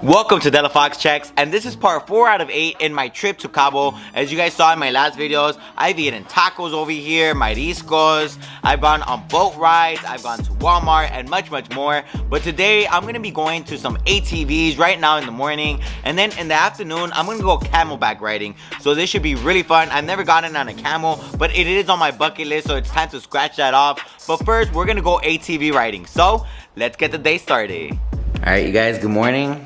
Welcome to Della Fox Checks, and this is part 4 out of 8 in my trip to Cabo. As you guys saw in my last videos, I've eaten tacos over here, mariscos, I've gone on boat rides, I've gone to Walmart, and much more. But today, I'm going to be going to some ATVs right now in the morning, and then in the afternoon, I'm going to go camelback riding. So this should be really fun. I've never gotten on a camel, but it is on my bucket list, so it's time to scratch that off. But first, we're going to go ATV riding. So, let's get the day started. Alright, you guys, good morning.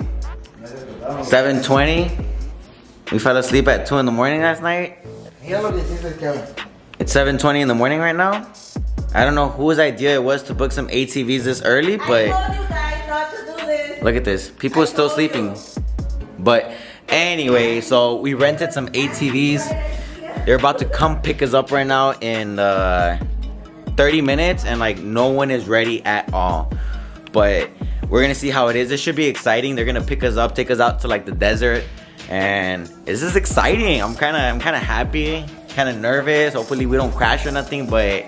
7:20. We fell asleep at 2 in the morning last night. It's 7:20 in the morning right now. I don't know whose idea it was to book some ATVs this early, but I told you guys not to do this. Look at this. People are still sleeping. But anyway, so we rented some ATVs. They're about to come pick us up right now in 30 minutes, and like no one is ready at all. But we're gonna see how it is. This should be exciting. They're gonna pick us up, take us out to like the desert, and this is exciting. I'm kind of happy, kind of nervous. Hopefully we don't crash or nothing, but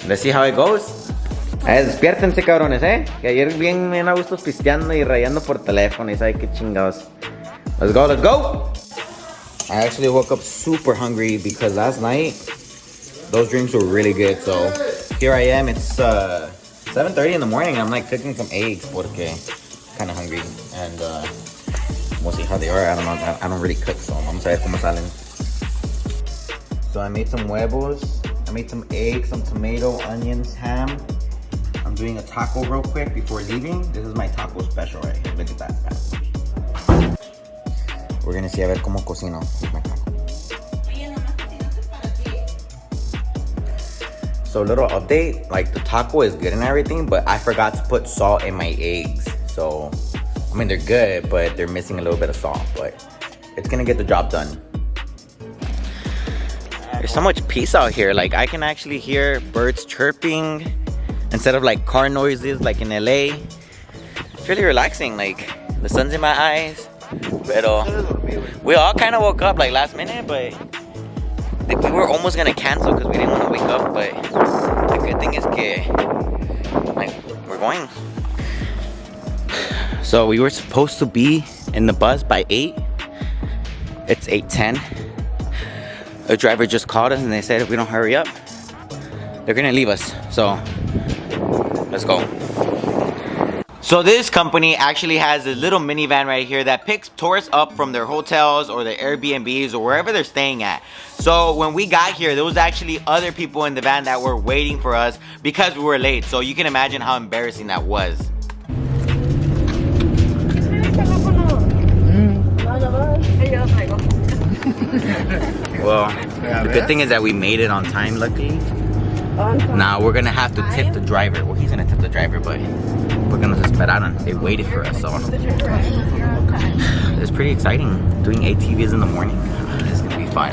let's see how it goes. Despiértense, cabrones, que ayer bien a gusto pisteando y rayando por teléfono y sabe qué chingados. Let's go, let's go. I actually woke up super hungry because last night those drinks were really good. So here I am. It's 7:30 in the morning, and I'm like cooking some eggs porque kind of hungry, and we'll see how they are. I don't know. I don't really cook, so vamos a ver cómo salen. So I made some huevos. I made some eggs, some tomato, onions, ham. I'm doing a taco real quick before leaving. This is my taco special right here. Look at that. We're gonna see a ver cómo cocino with my taco. So little update, like the taco is good and everything, but I forgot to put salt in my eggs. So, I mean, they're good, but they're missing a little bit of salt, but it's gonna get the job done. There's so much peace out here. Like I can actually hear birds chirping instead of like car noises like in LA. It's really relaxing, like the sun's in my eyes. Pero we all kind of woke up like last minute, but we were almost gonna cancel because we didn't want to wake up, but the good thing is like we're going. So we were supposed to be in the bus by 8. It's 8:10. A driver just called us and they said if we don't hurry up, they're gonna leave us. So let's go. So this company actually has a little minivan right here that picks tourists up from their hotels or their Airbnbs or wherever they're staying at. So when we got here, there was actually other people in the van that were waiting for us because we were late. So you can imagine how embarrassing that was. Well, the good thing is that we made it on time, luckily. Now we're gonna have to tip the driver. Well, he's gonna tip the driver, but we're gonna esperaron. They waited for us, so it's pretty exciting doing ATVs in the morning. It's gonna be fun.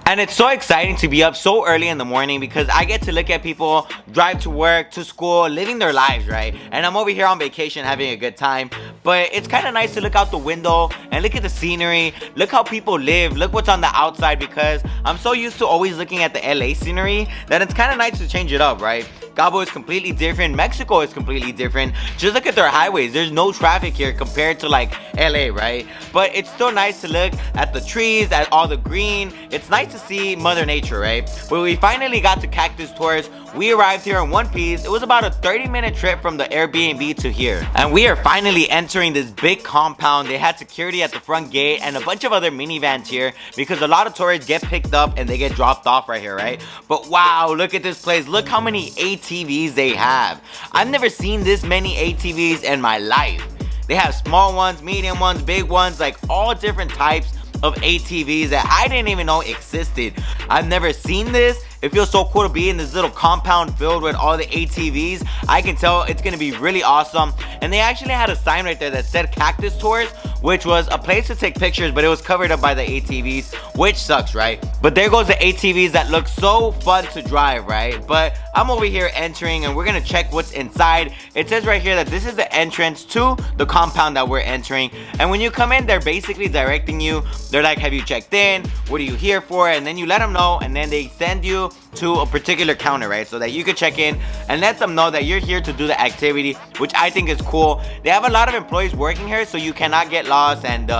And it's so exciting to be up so early in the morning because I get to look at people drive to work, to school, living their lives, right? And I'm over here on vacation having a good time. But it's kind of nice to look out the window and look at the scenery. Look how people live. Look what's on the outside, because I'm so used to always looking at the LA scenery that it's kind of nice to change it up, right? Cabo is completely different. Mexico is completely different. Just look at their highways. There's no traffic here compared to like LA, right? But it's still nice to look at the trees, at all the green. It's nice to see Mother Nature, right? But we finally got to Cactus Tours. We arrived here in one piece. It was about a 30-minute trip from the Airbnb to here. And we are finally entering this big compound. They had security at the front gate and a bunch of other minivans here because a lot of tourists get picked up and they get dropped off right here, right? But wow, look at this place. Look how many ATVs they have. I've never seen this many ATVs in my life. They have small ones, medium ones, big ones, like all different types of ATVs that I didn't even know existed. I've never seen this. It feels so cool to be in this little compound filled with all the ATVs. I can tell it's gonna be really awesome. And they actually had a sign right there that said Cactus Tours, which was a place to take pictures, but it was covered up by the ATVs, which sucks, right? But there goes the ATVs that look so fun to drive, right? But I'm over here entering and we're gonna check what's inside. It says right here that this is the entrance to the compound that we're entering. And when you come in, they're basically directing you. They're like, have you checked in? What are you here for? And then you let them know, and then they send you to a particular counter, right? So that you can check in and let them know that you're here to do the activity, which I think is cool. They have a lot of employees working here, so you cannot get lost, and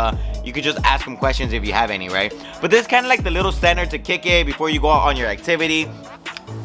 you could just ask them questions if you have any, right? But this is kind of like the little center to kick it before you go out on your activity.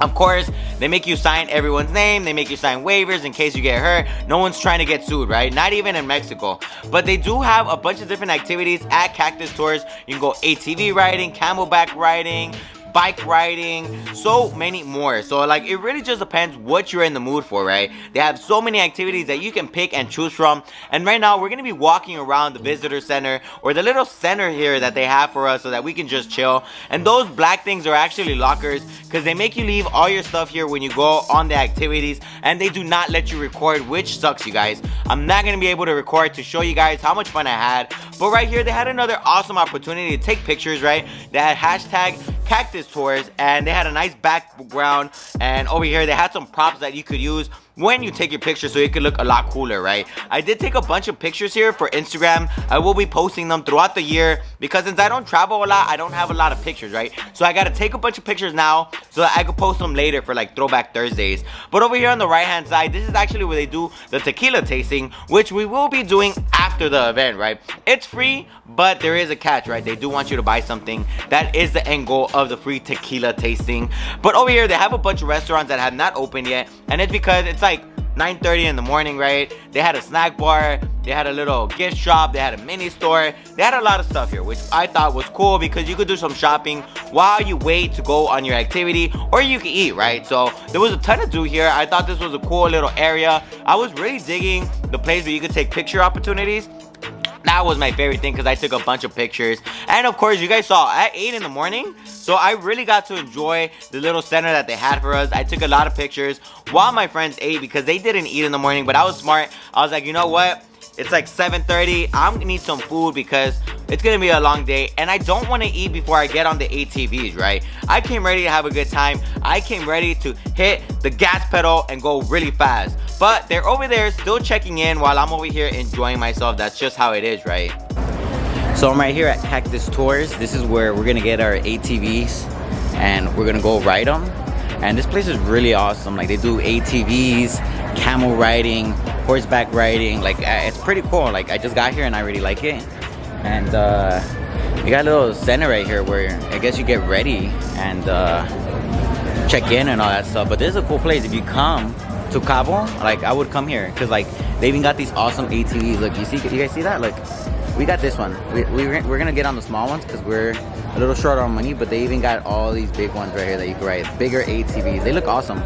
Of course, they make you sign everyone's name. They make you sign waivers in case you get hurt. No one's trying to get sued, right? Not even in Mexico. But they do have a bunch of different activities at Cactus Tours. You can go ATV riding, camelback riding, bike riding, so many more. So like, it really just depends what you're in the mood for, right? They have so many activities that you can pick and choose from. And right now we're gonna be walking around the visitor center, or the little center here that they have for us, so that we can just chill. And those black things are actually lockers, because they make you leave all your stuff here when you go on the activities, and they do not let you record, which sucks, you guys. I'm not gonna be able to record to show you guys how much fun I had. But right here, they had another awesome opportunity to take pictures, right? They had hashtag Cactus Tours, and they had a nice background, and over here they had some props that you could use when you take your picture, so it could look a lot cooler, right? I did take a bunch of pictures here for Instagram. I will be posting them throughout the year, because since I don't travel a lot, I don't have a lot of pictures, right? So I gotta take a bunch of pictures now so that I could post them later for like Throwback Thursdays. But over here on the right hand side, this is actually where they do the tequila tasting, which we will be doing after the event, right? It's free, but there is a catch, right? They do want you to buy something. That is the end goal of the free tequila tasting. But over here, they have a bunch of restaurants that have not opened yet, and it's because it's like 9:30 in the morning, right? They had a snack bar, they had a little gift shop, they had a mini store. They had a lot of stuff here, which I thought was cool, because you could do some shopping while you wait to go on your activity, or you can eat, right? So there was a ton to do here. I thought this was a cool little area. I was really digging the place where you could take picture opportunities. That was my favorite thing, because I took a bunch of pictures. And of course, you guys saw at 8 in the morning, so I really got to enjoy the little center that they had for us. I took a lot of pictures while my friends ate, because they didn't eat in the morning. But I was smart. I was like, you know what? It's like 7:30. I'm gonna need some food, because it's gonna be a long day, and I don't want to eat before I get on the ATVs, right? I came ready to have a good time. I came ready to hit the gas pedal and go really fast. But they're over there still checking in while I'm over here enjoying myself. That's just how it is, right? So I'm right here at Cactus Tours. This is where we're gonna get our ATVs, and we're gonna go ride them. And this place is really awesome. Like, they do ATVs, camel riding, horseback riding. Like, it's pretty cool. Like, I just got here and I really like it. And you got a little center right here where I guess you get ready and check in and all that stuff. But this is a cool place. If you come to Cabo, like, I would come here, because like, they even got these awesome ATVs. Look, you guys see that? Look, we got this one. We're gonna get on the small ones, because we're a little short on money, but they even got all these big ones right here that you can ride. Bigger ATVs. They look awesome.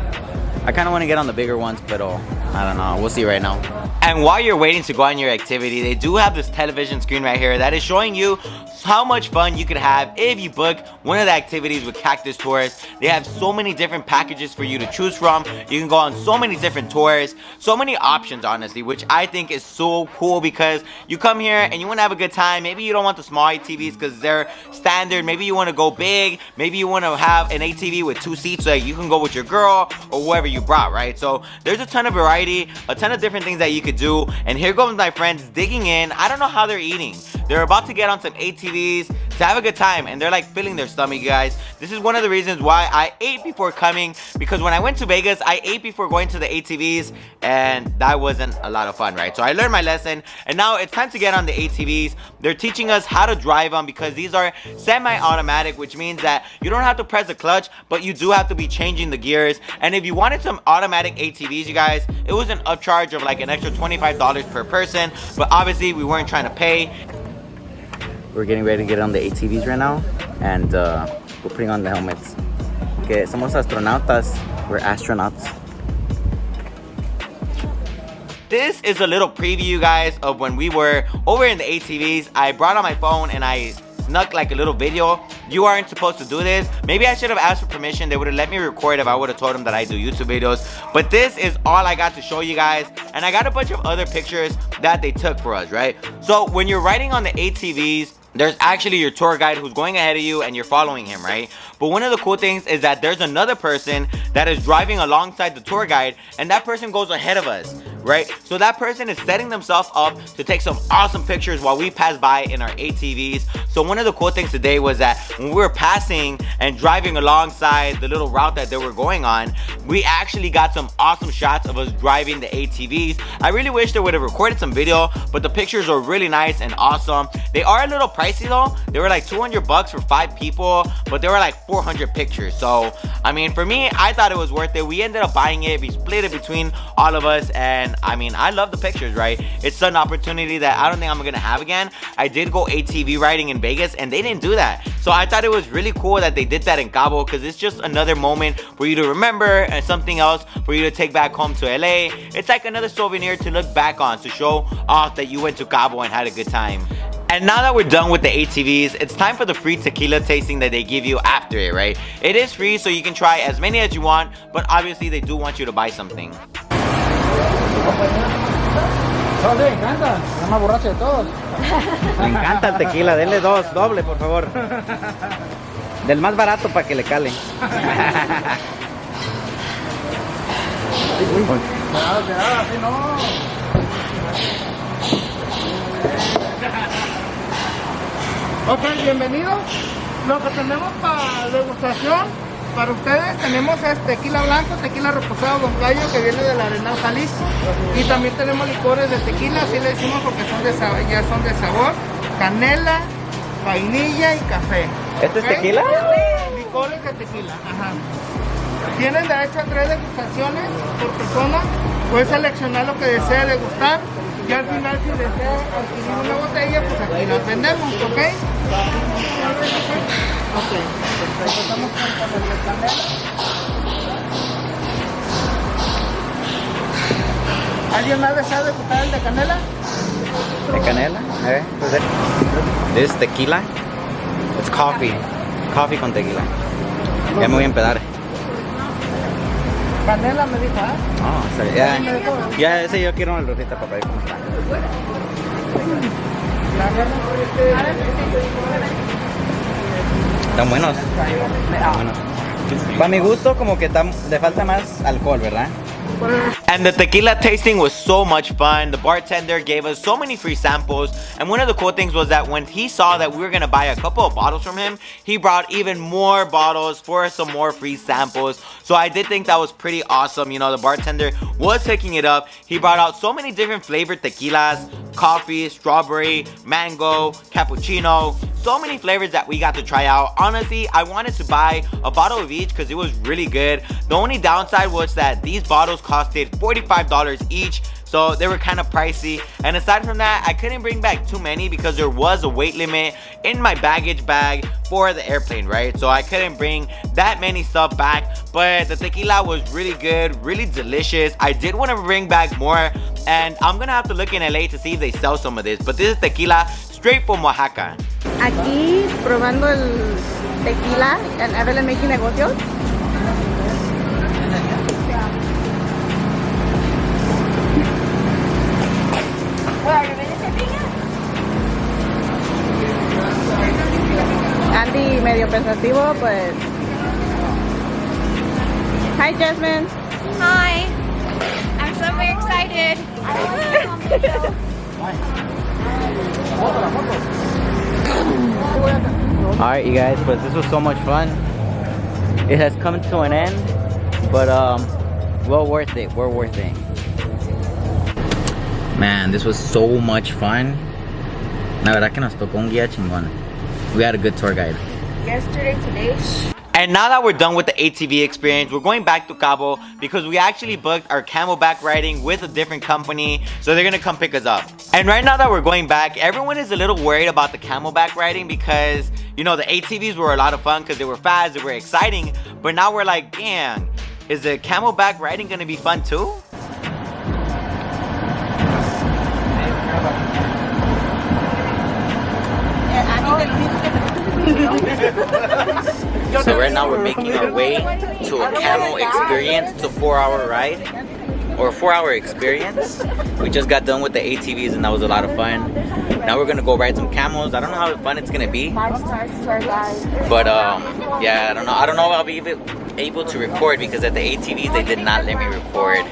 I kind of want to get on the bigger ones, but I don't know. We'll see right now. And while you're waiting to go on your activity, they do have this television screen right here that is showing you how much fun you could have if you book one of the activities with Cactus Tours. They have so many different packages for you to choose from. You can go on so many different tours, so many options, honestly, which I think is so cool, because you come here and you want to have a good time. Maybe you don't want the small ATVs because they're standard. Maybe you want to go big. Maybe you want to have an ATV with 2 seats so that you can go with your girl or whoever you brought, right? So there's a ton of variety, a ton of different things that you could do. And here goes my friends digging in. I don't know how they're eating. They're about to get on some ATVs to have a good time, and they're like filling their stomach, you guys. This is one of the reasons why I ate before coming, because when I went to Vegas, I ate before going to the ATVs, and that wasn't a lot of fun, right? So I learned my lesson, and now it's time to get on the ATVs. They're teaching us how to drive them, because these are semi-automatic, which means that you don't have to press the clutch, but you do have to be changing the gears. And if you wanted some automatic ATVs, you guys, it was an upcharge of like an extra $25 per person, but obviously we weren't trying to pay. We're getting ready to get on the ATVs right now, and we're putting on the helmets. Okay, somos astronautas. We're astronauts. This is a little preview, guys, of when we were over in the ATVs. I brought on my phone and I snuck like a little video. You aren't supposed to do this. Maybe I should have asked for permission. They would have let me record if I would have told them that I do YouTube videos. But this is all I got to show you guys. And I got a bunch of other pictures that they took for us, right? So when you're riding on the ATVs, there's actually your tour guide who's going ahead of you and you're following him, right? But one of the cool things is that there's another person that is driving alongside the tour guide, and that person goes ahead of us. right? So that person is setting themselves up to take some awesome pictures while we pass by in our ATVs. So one of the cool things today was that when we were passing and driving alongside the little route that they were going on, we actually got some awesome shots of us driving the ATVs. I really wish they would have recorded some video, but the pictures are really nice and awesome. They are a little pricey though. They were like $200 for 5 people, but they were like 400 pictures. So I mean, for me, I thought it was worth it. We ended up buying it. We split it between all of us, and I mean, I love the pictures, right? It's an opportunity that I don't think I'm gonna have again. I did go ATV riding in Vegas, and they didn't do that. So I thought it was really cool that they did that in Cabo, because it's just another moment for you to remember and something else for you to take back home to LA. It's like another souvenir to look back on, to show off that you went to Cabo and had a good time. And now that we're done with the ATVs, it's time for the free tequila tasting that they give you after it, right? It is free, so you can try as many as you want, but obviously they do want you to buy something. Me encanta el tequila, denle dos, doble por favor. Del más barato para que le cale. Así no. Ok, bienvenidos. Lo que tenemos para degustación para ustedes, tenemos tequila blanco, tequila reposado Don Cayo, que viene del Arenal, Jalisco. Y también tenemos licores de tequila, así le decimos porque ya son de sabor, canela, vainilla y café. ¿Este es tequila? Licores de tequila, ajá. Tienen derecho a 3 degustaciones por persona. Pueden seleccionar lo que desea degustar. Y al final, si desea adquirir una botella, pues aquí las vendemos, ¿ok? Ok, empezamos con el de canela. ¿Alguien más desea degustar el de canela? ¿De canela? This is tequila. It's coffee. Coffee con tequila. Ya me voy a empedar. Canela me dijo, ¿ah? Oh, ya ese yo quiero una rosita para ver cómo está. Están buenos. Están buenos. Para mi gusto, como que le falta más alcohol, ¿verdad? And the tequila tasting was so much fun. The bartender gave us so many free samples, and one of the cool things was that when he saw that we were gonna buy a couple of bottles from him, he brought even more bottles for some more free samples. So I did think that was pretty awesome. You know, the bartender was hooking it up. He brought out so many different flavored tequilas, coffee, strawberry, mango, cappuccino, so many flavors that we got to try out. Honestly, I wanted to buy a bottle of each because it was really good. The only downside was that these bottles costed $45 each, so they were kind of pricey. And aside from that, I couldn't bring back too many because there was a weight limit in my baggage bag for the airplane, right? So I couldn't bring that many stuff back, but the tequila was really good, really delicious. I did want to bring back more, and I'm gonna have to look in LA to see if they sell some of this, but this is tequila straight from Oaxaca. Aquí probando el tequila en Evelyn Making Negocios. Andy medio pensativo, pues. Hi, Jasmine. Hi. I'm so very excited. Alright, you guys, but this was so much fun. It has come to an end, but well worth it. We're worth it. Man, this was so much fun. La verdad que nos tocó un guía chingón. We had a good tour guide. Yesterday, today. And now that we're done with the ATV experience, we're going back to Cabo because we actually booked our camelback riding with a different company, so they're gonna come pick us up. And right now that we're going back, everyone is a little worried about the camelback riding because, you know, the ATVs were a lot of fun because they were fast, they were exciting, but now we're like, damn, is the camelback riding gonna be fun too? So right now we're making our way to a camel experience. It's a 4-hour ride or a 4-hour experience. We just got done with the ATVs and that was a lot of fun. Now we're gonna go ride some camels. I don't know how fun it's gonna be, but yeah, I don't know if I'll be able to record because at the ATVs they did not let me record.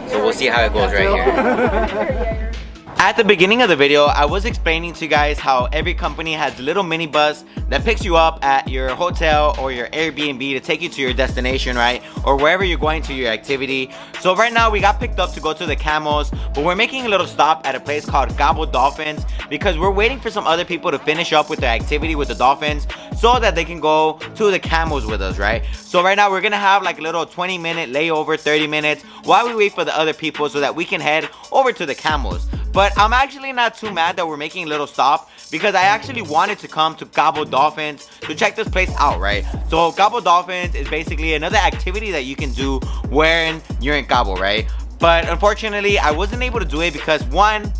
So we'll see how it goes right here. At the beginning of the video, I was explaining to you guys how every company has a little mini bus that picks you up at your hotel or your Airbnb to take you to your destination, right? Or wherever you're going to your activity. So right now we got picked up to go to the Camels, but we're making a little stop at a place called Cabo Dolphins because we're waiting for some other people to finish up with their activity with the dolphins so that they can go to the Camels with us, right? So right now we're gonna have like a little 20-minute layover, 30 minutes while we wait for the other people so that we can head over to the Camels. But I'm actually not too mad that we're making a little stop because I actually wanted to come to Cabo Dolphins to check this place out, right? So Cabo Dolphins is basically another activity that you can do when you're in Cabo, right? But unfortunately, I wasn't able to do it because one,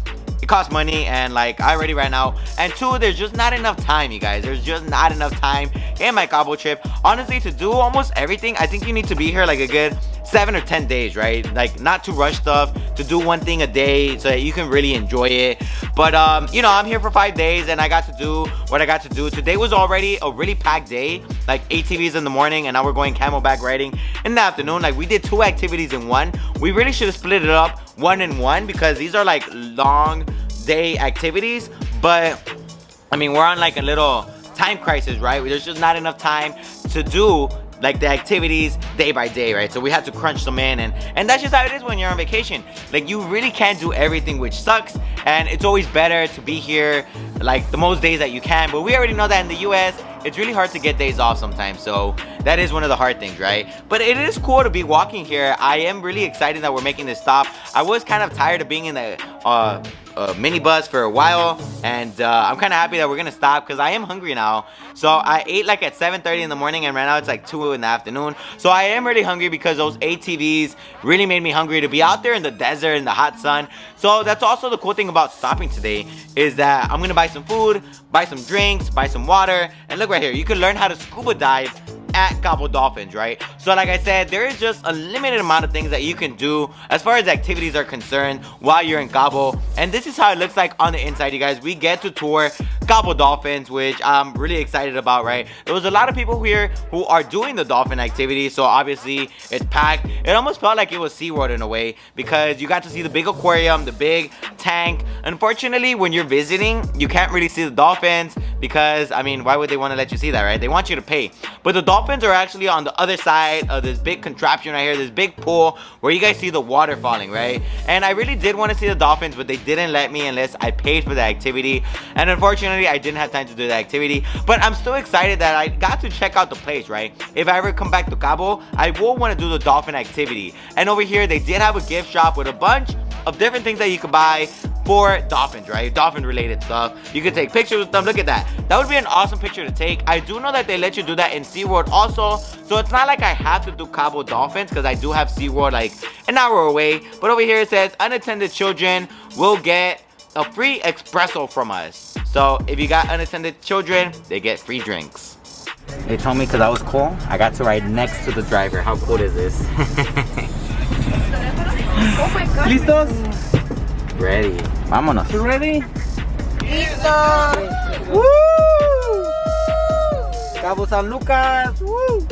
it costs money and like I already ran out, and two, there's just not enough time, you guys. There's just not enough time in my Cabo trip. Honestly, to do almost everything, I think you need to be here like a good 7 or 10 days, right? Like not to rush stuff, to do one thing a day so that you can really enjoy it. But you know, I'm here for 5 days and I got to do what I got to do. Today was already a really packed day, like ATVs in the morning, and now we're going camelback riding in the afternoon. Like we did 2 activities in one. We really should have split it up 1 and 1 because these are like long day activities, but I mean, we're on like a little time crisis, right? There's just not enough time to do like the activities day by day, right? So we had to crunch them in, and that's just how it is when you're on vacation. Like you really can't do everything, which sucks, and it's always better to be here like the most days that you can. But we already know that in the US it's really hard to get days off sometimes, so that is one of the hard things, right? But it is cool to be walking here. I am really excited that we're making this stop. I was kind of tired of being in the minibus for a while, and I'm kind of happy that we're gonna stop because I am hungry now. So I ate like at 7:30 in the morning, and right now it's like 2 in the afternoon. So I am really hungry because those ATVs really made me hungry to be out there in the desert in the hot sun. So that's also the cool thing about stopping today, is that I'm gonna buy some food, buy some drinks, buy some water, and look right here, you can learn how to scuba dive at Cabo Dolphins, right? So like I said, there is just a limited amount of things that you can do as far as activities are concerned while you're in Cabo, and this is how it looks like on the inside, you guys. We get to tour Cabo Dolphins, which I'm really excited about, right? There was a lot of people here who are doing the dolphin activity, so obviously it's packed. It almost felt like it was SeaWorld in a way because you got to see the big aquarium, the big tank. Unfortunately, when you're visiting, you can't really see the dolphins because, I mean, why would they want to let you see that, right? They want you to pay. But the dolphins are actually on the other side of this big contraption right here, this big pool where you guys see the water falling, right? And I really did want to see the dolphins, but they didn't let me unless I paid for the activity. And unfortunately, I didn't have time to do the activity. But I'm still excited that I got to check out the place, right? If I ever come back to Cabo, I will want to do the dolphin activity. And over here, they did have a gift shop with a bunch of different things that you could buy for dolphins, right? Dolphin related stuff. You can take pictures with them. Look at that. That would be an awesome picture to take. I do know that they let you do that in SeaWorld also. So it's not like I have to do Cabo Dolphins because I do have SeaWorld like an hour away. But over here it says unattended children will get a free espresso from us. So if you got unattended children, they get free drinks. They told me because I was cool, I got to ride next to the driver. How cool is this? Oh my god. ¿Listos? Ready. Vámonos. You ready? ¡Listo! Woo! Cabo San Lucas. Woo!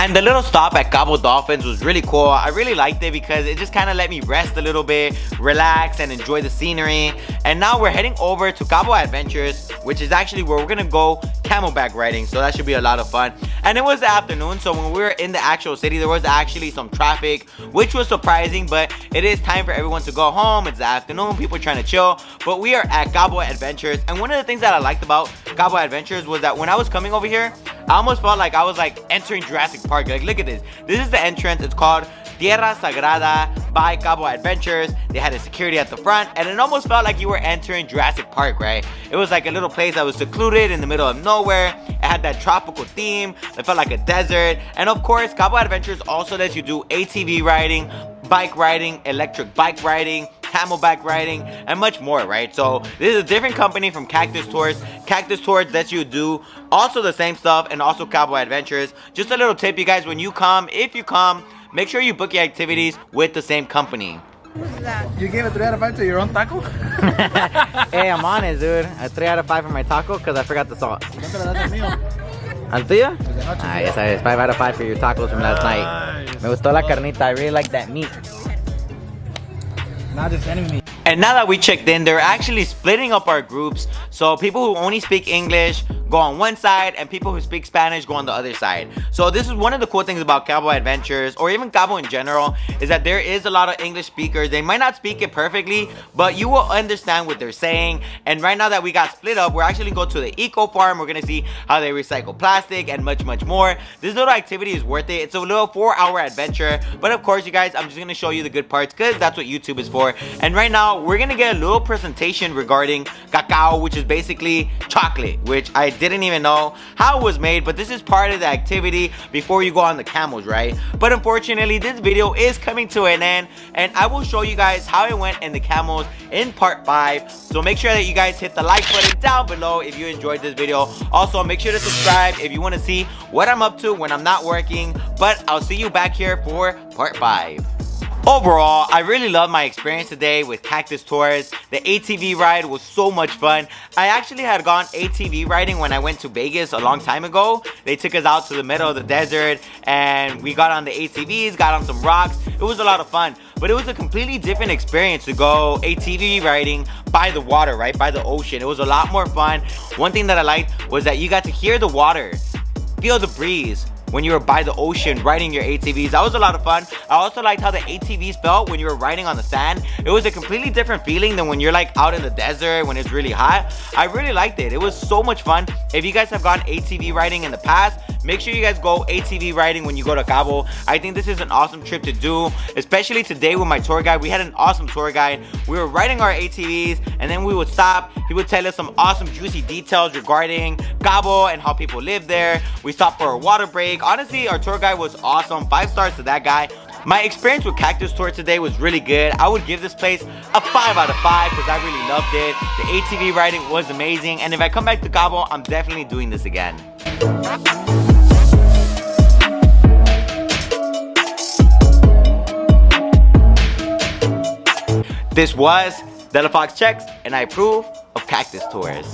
And the little stop at Cabo Dolphins was really cool. I really liked it because it just kind of let me rest a little bit, relax, and enjoy the scenery. And now we're heading over to Cabo Adventures, which is actually where we're gonna go camelback riding. So that should be a lot of fun. And it was the afternoon, so when we were in the actual city, there was actually some traffic, which was surprising, but it is time for everyone to go home. It's the afternoon, people are trying to chill. But we are at Cabo Adventures, and one of the things that I liked about Cabo Adventures was that when I was coming over here, I almost felt like I was like entering Jurassic Park. Like, look at this. This is the entrance. It's called Tierra Sagrada by Cabo Adventures. They had a security at the front, and it almost felt like you were entering Jurassic Park, right? It was like a little place that was secluded in the middle of nowhere. It had that tropical theme. It felt like a desert. And of course, Cabo Adventures also lets you do ATV riding, bike riding, electric bike riding, camelback riding, and much more, right? So this is a different company from Cactus Tours. Cactus Tours lets you do also the same stuff, and also Cabo Adventures. Just a little tip, you guys, when you come, if you come, make sure you book your activities with the same company. Who's that? You gave a 3 out of 5 to your own taco? Hey, I'm honest, dude. A 3 out of 5 for my taco because I forgot the salt. No te la das al mío. ¿Al tuyo? Ah, ya sabes, 5 out of 5 for your tacos from last night. Me gustó la carnita. I really like that meat. Not defending me. And now that we checked in, they're actually splitting up our groups. So people who only speak English go on one side, and people who speak Spanish go on the other side. So this is one of the cool things about Cabo Adventures, or even Cabo in general, is that there is a lot of English speakers. They might not speak it perfectly, but you will understand what they're saying. And right now that we got split up, we're actually going to the eco farm. We're gonna see how they recycle plastic and much more. This little activity is worth it. It's a little 4-hour adventure, but of course, you guys, I'm just gonna show you the good parts because that's what YouTube is for. And right now we're gonna get a little presentation regarding cacao, which is basically chocolate, which I didn't even know how it was made, but this is part of the activity before you go on the camels, right? But unfortunately, this video is coming to an end, and I will show you guys how it went in the camels in part 5. So make sure that you guys hit the like button down below if you enjoyed this video. Also, make sure to subscribe if you want to see what I'm up to when I'm not working. But I'll see you back here for part 5. Overall, I really loved my experience today with Cactus Tours. The ATV ride was so much fun. I actually had gone ATV riding when I went to Vegas a long time ago. They took us out to the middle of the desert and we got on the ATVs, got on some rocks. It was a lot of fun, but it was a completely different experience to go ATV riding by the water, right? By the ocean. It was a lot more fun. One thing that I liked was that you got to hear the water, feel the breeze when you were by the ocean riding your ATVs. That was a lot of fun. I also liked how the ATVs felt when you were riding on the sand. It was a completely different feeling than when you're like out in the desert when it's really hot. I really liked it. It was so much fun. If you guys have gone ATV riding in the past, make sure you guys go ATV riding when you go to Cabo. I think this is an awesome trip to do, especially today with my tour guide. We had an awesome tour guide. We were riding our ATVs and then we would stop. He would tell us some awesome juicy details regarding Cabo and how people live there. We stopped for a water break. Honestly, our tour guide was awesome. 5 stars to that guy. My experience with Cactus Tour today was really good. I would give this place a 5 out of 5 because I really loved it. The ATV riding was amazing. And if I come back to Cabo, I'm definitely doing this again. This was Della Fox Checks, and I approve of Cactus Tours.